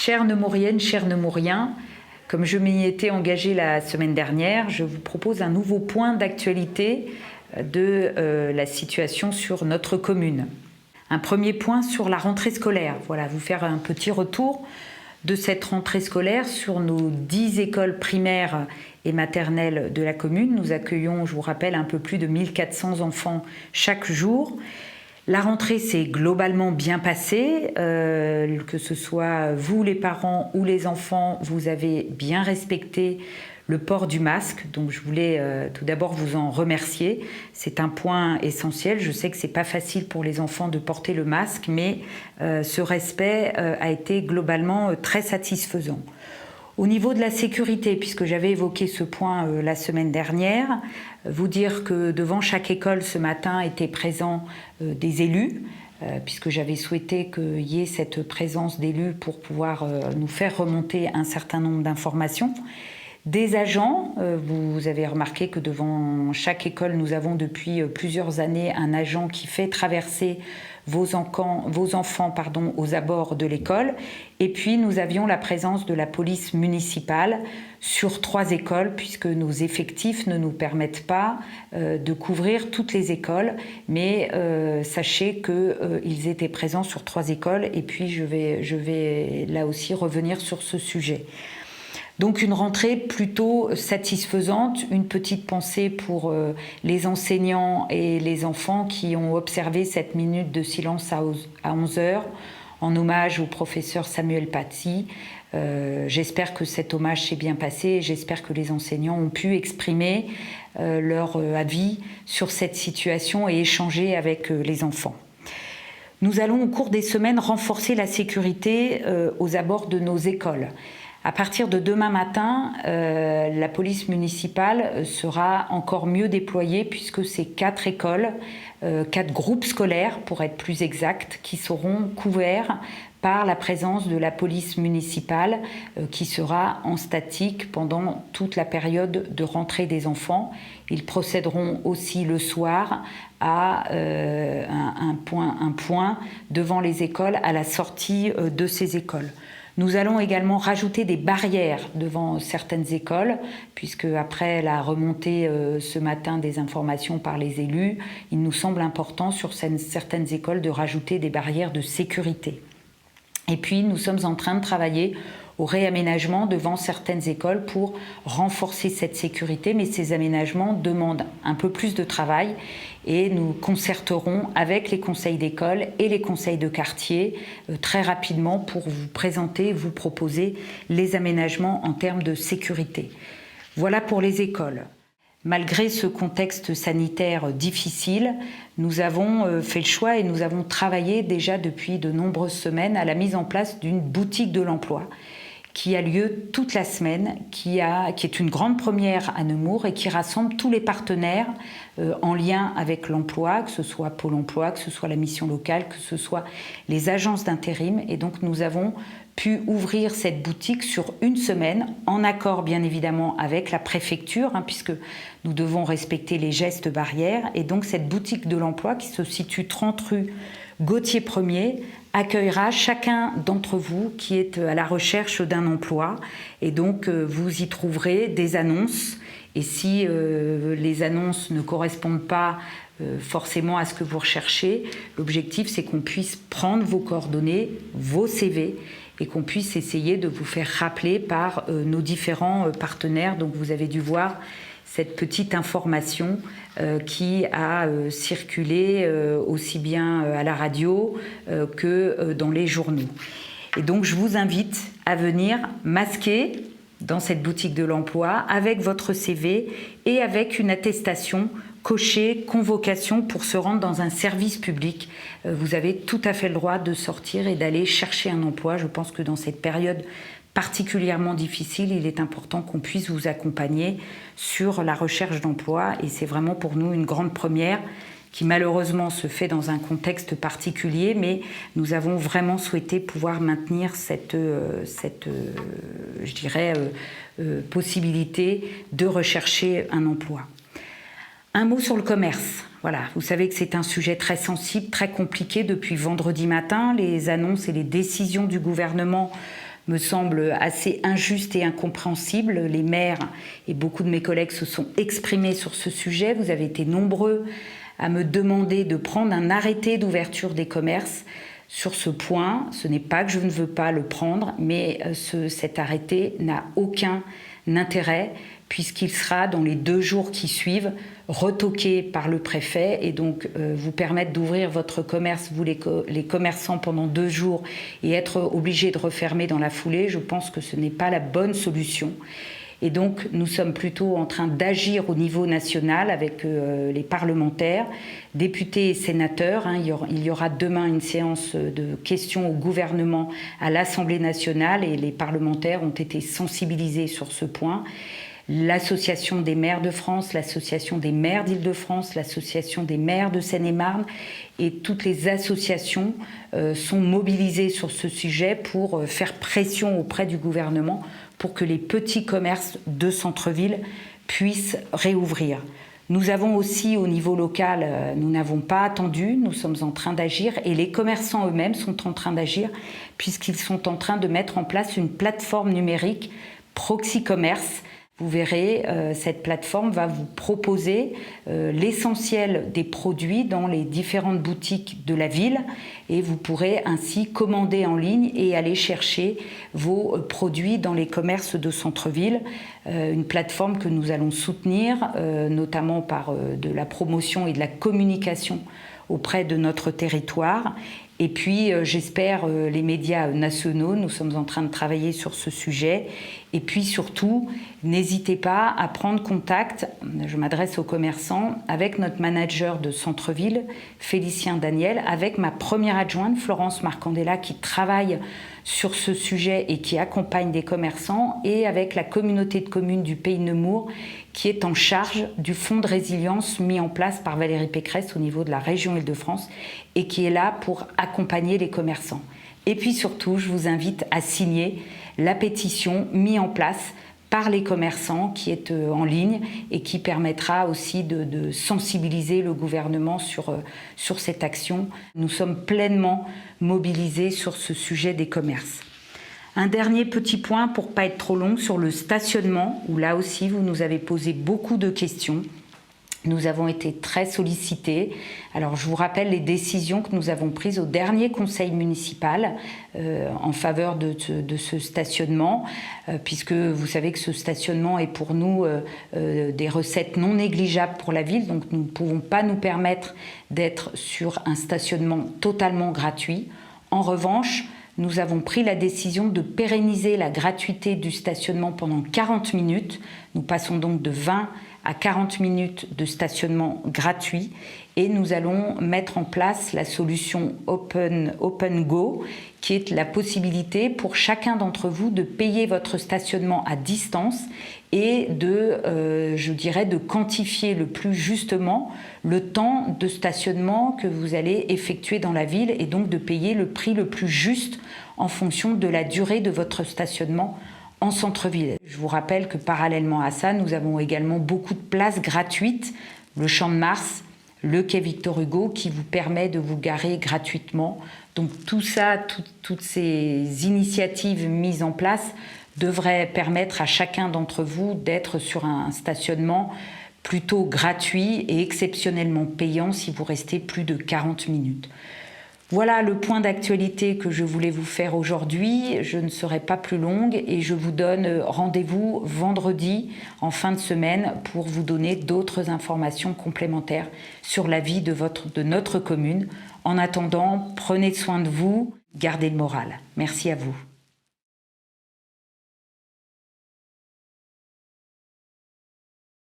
Chères Nemouriennes, chers Nemouriens, comme je m'y étais engagée la semaine dernière, je vous propose un nouveau point d'actualité de la situation sur notre commune. Un premier point sur la rentrée scolaire. Voilà, vous faire un petit retour de cette rentrée scolaire sur nos 10 écoles primaires et maternelles de la commune. Nous accueillons, je vous rappelle, un peu plus de 1400 enfants chaque jour. La rentrée s'est globalement bien passée, que ce soit vous les parents ou les enfants, vous avez bien respecté le port du masque, donc je voulais tout d'abord vous en remercier. C'est un point essentiel. Je sais que c'est pas facile pour les enfants de porter le masque, mais ce respect a été globalement très satisfaisant. Au niveau de la sécurité, puisque j'avais évoqué ce point la semaine dernière, vous dire que devant chaque école ce matin étaient présents des élus, puisque j'avais souhaité qu'il y ait cette présence d'élus pour pouvoir nous faire remonter un certain nombre d'informations. Des agents, vous avez remarqué que devant chaque école, nous avons depuis plusieurs années un agent qui fait traverser vos enfants aux abords de l'école. Et puis nous avions la présence de la police municipale sur 3 écoles, puisque nos effectifs ne nous permettent pas de couvrir toutes les écoles. Mais sachez qu'ils étaient présents sur 3 écoles, et puis je vais là aussi revenir sur ce sujet. Donc une rentrée plutôt satisfaisante, une petite pensée pour les enseignants et les enfants qui ont observé cette minute de silence à 11h en hommage au professeur Samuel Paty. J'espère que cet hommage s'est bien passé, j'espère que les enseignants ont pu exprimer leur avis sur cette situation et échanger avec les enfants. Nous allons au cours des semaines renforcer la sécurité aux abords de nos écoles. À partir de demain matin, la police municipale sera encore mieux déployée puisque c'est 4 écoles, 4 groupes scolaires pour être plus exact, qui seront couverts par la présence de la police municipale qui sera en statique pendant toute la période de rentrée des enfants. Ils procéderont aussi le soir à un point devant les écoles à la sortie de ces écoles. Nous allons également rajouter des barrières devant certaines écoles, puisque après la remontée ce matin des informations par les élus, il nous semble important sur certaines écoles de rajouter des barrières de sécurité. Et puis nous sommes en train de travailler au réaménagement devant certaines écoles pour renforcer cette sécurité, mais ces aménagements demandent un peu plus de travail et nous concerterons avec les conseils d'école et les conseils de quartier très rapidement pour vous présenter, vous proposer les aménagements en termes de sécurité. Voilà pour les écoles. Malgré ce contexte sanitaire difficile, nous avons fait le choix et nous avons travaillé déjà depuis de nombreuses semaines à la mise en place d'une boutique de l'emploi qui a lieu toute la semaine, qui est une grande première à Nemours et qui rassemble tous les partenaires en lien avec l'emploi, que ce soit Pôle emploi, que ce soit la mission locale, que ce soit les agences d'intérim. Et donc nous avons pu ouvrir cette boutique sur une semaine, en accord bien évidemment avec la préfecture, puisque nous devons respecter les gestes barrières. Et donc cette boutique de l'emploi qui se situe 30 rue Gauthier 1er accueillera chacun d'entre vous qui est à la recherche d'un emploi. Et donc vous y trouverez des annonces. Et si les annonces ne correspondent pas forcément à ce que vous recherchez, l'objectif c'est qu'on puisse prendre vos coordonnées, vos CV, et qu'on puisse essayer de vous faire rappeler par nos différents partenaires. Donc vous avez dû voir cette petite information qui a circulé aussi bien à la radio que dans les journaux. Et donc je vous invite à venir masquer dans cette boutique de l'emploi avec votre CV et avec une attestation cochée convocation pour se rendre dans un service public. Vous avez tout à fait le droit de sortir et d'aller chercher un emploi. Je pense que dans cette période particulièrement difficile, il est important qu'on puisse vous accompagner sur la recherche d'emploi et c'est vraiment pour nous une grande première qui malheureusement se fait dans un contexte particulier, mais nous avons vraiment souhaité pouvoir maintenir cette possibilité de rechercher un emploi. Un mot sur le commerce. Voilà, vous savez que c'est un sujet très sensible, très compliqué depuis vendredi matin. Les annonces et les décisions du gouvernement me semble assez injuste et incompréhensible. Les maires et beaucoup de mes collègues se sont exprimés sur ce sujet. Vous avez été nombreux à me demander de prendre un arrêté d'ouverture des commerces. Sur ce point, ce n'est pas que je ne veux pas le prendre, mais cet arrêté n'a aucun intérêt puisqu'il sera dans les 2 jours qui suivent retoqué par le préfet et donc vous permettre d'ouvrir votre commerce, vous les commerçants, pendant 2 jours et être obligé de refermer dans la foulée. Je pense que ce n'est pas la bonne solution. Et donc, nous sommes plutôt en train d'agir au niveau national avec les parlementaires, députés et sénateurs. Il y aura demain une séance de questions au gouvernement à l'Assemblée nationale et les parlementaires ont été sensibilisés sur ce point. L'Association des maires de France, l'Association des maires d'Île-de-France, l'Association des maires de Seine-et-Marne et toutes les associations sont mobilisées sur ce sujet pour faire pression auprès du gouvernement pour que les petits commerces de centre-ville puissent réouvrir. Nous avons aussi, au niveau local, nous n'avons pas attendu, nous sommes en train d'agir et les commerçants eux-mêmes sont en train d'agir puisqu'ils sont en train de mettre en place une plateforme numérique Proxy Commerce. Vous verrez, cette plateforme va vous proposer l'essentiel des produits dans les différentes boutiques de la ville et vous pourrez ainsi commander en ligne et aller chercher vos produits dans les commerces de centre-ville. Une plateforme que nous allons soutenir, notamment par de la promotion et de la communication auprès de notre territoire. Et puis, j'espère, les médias nationaux, nous sommes en train de travailler sur ce sujet. Et puis surtout, n'hésitez pas à prendre contact, je m'adresse aux commerçants, avec notre manager de centre-ville, Félicien Daniel, avec ma première adjointe, Florence Marcandella, qui travaille sur ce sujet et qui accompagne des commerçants, et avec la communauté de communes du Pays de Nemours, qui est en charge du fonds de résilience mis en place par Valérie Pécresse au niveau de la région Île-de-France et qui est là pour accompagner les commerçants. Et puis surtout, je vous invite à signer la pétition mise en place par les commerçants qui est en ligne et qui permettra aussi de sensibiliser le gouvernement sur cette action. Nous sommes pleinement mobilisés sur ce sujet des commerces. Un dernier petit point pour ne pas être trop long sur le stationnement, où là aussi vous nous avez posé beaucoup de questions. Nous avons été très sollicités. Alors je vous rappelle les décisions que nous avons prises au dernier conseil municipal en faveur de ce stationnement, puisque vous savez que ce stationnement est pour nous des recettes non négligeables pour la ville, donc nous ne pouvons pas nous permettre d'être sur un stationnement totalement gratuit. En revanche, nous avons pris la décision de pérenniser la gratuité du stationnement pendant 40 minutes. Nous passons donc de 20 à 40 minutes de stationnement gratuit et nous allons mettre en place la solution Open Go, qui est la possibilité pour chacun d'entre vous de payer votre stationnement à distance et de quantifier le plus justement le temps de stationnement que vous allez effectuer dans la ville et donc de payer le prix le plus juste en fonction de la durée de votre stationnement en centre-ville. Je vous rappelle que parallèlement à ça, nous avons également beaucoup de places gratuites, le Champ de Mars, le quai Victor Hugo, qui vous permet de vous garer gratuitement. Donc tout ça, toutes ces initiatives mises en place devraient permettre à chacun d'entre vous d'être sur un stationnement plutôt gratuit et exceptionnellement payant si vous restez plus de 40 minutes. Voilà le point d'actualité que je voulais vous faire aujourd'hui. Je ne serai pas plus longue et je vous donne rendez-vous vendredi en fin de semaine pour vous donner d'autres informations complémentaires sur la vie de notre commune. En attendant, prenez soin de vous, gardez le moral. Merci à vous.